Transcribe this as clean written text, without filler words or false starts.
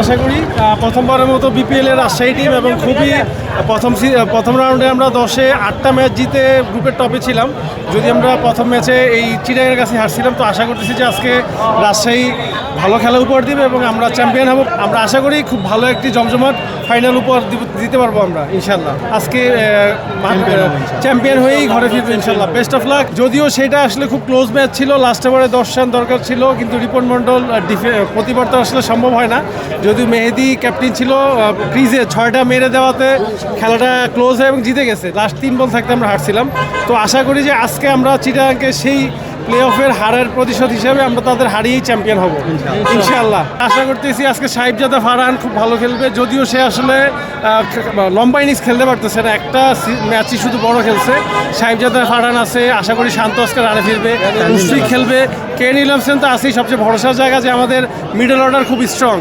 আশা করি প্রথমবারের মতো বিপিএল এর রাজশাহী টিম এবং খুবই প্রথম রাউন্ডে আমরা 10-এ 8টা ম্যাচ জিতে গ্রুপের টপে ছিলাম। যদি আমরা প্রথম ম্যাচে এই চিটাগাংয়ের কাছে হারছিলাম, তো আশা করতেছি যে আজকে রাজশাহী ভালো খেলা উপহার দিবে এবং আমরা চ্যাম্পিয়ন হব। আমরা আশা করি খুব ভালো একটি জমজমাট ফাইনাল উপহার দিতে পারবো আমরা ইনশাল্লাহ। আজকে চ্যাম্পিয়ন হয়েই ঘরে ফিরবো ইনশাল্লাহ। Best of luck. যদিও সেটা আসলে খুব ক্লোজ ম্যাচ ছিল, লাস্ট ওভারে 10 রান দরকার ছিল, কিন্তু রিপন মণ্ডল প্রতিবার তো আসলে সম্ভব হয় না। যদিও মেহেদি ক্যাপ্টেন ছিল, ক্রিজে 6টা মেরে দেওয়াতে খেলাটা ক্লোজ হয় এবং জিতে গেছে। লাস্ট 3 বল থাকতে আমরা হারছিলাম। তো আশা করি যে আজকে আমরা চিটাগাংকে সেই প্লে অফের হারের প্রতিশোধ হিসাবে আমরা তাদের হারিয়েই চ্যাম্পিয়ন হব ইনশাআল্লাহ। আশা করতেছি আজকে সাহিবজাদা ফারহান খুব ভালো খেলবে। যদিও সে আসলে লম্বা ইনিংস খেলতে পারতেছে না, একটা ম্যাচই শুধু বড় খেলছে। সাহিবজাদা ফারহান আছে, আশা করি শান্ত আজকে রানে ফিরবে, মুশফিক খেলবে, কেন উইলিয়ামসন তো আছেই। সবচেয়ে ভরসার জায়গা যে আমাদের মিডল অর্ডার খুব স্ট্রং।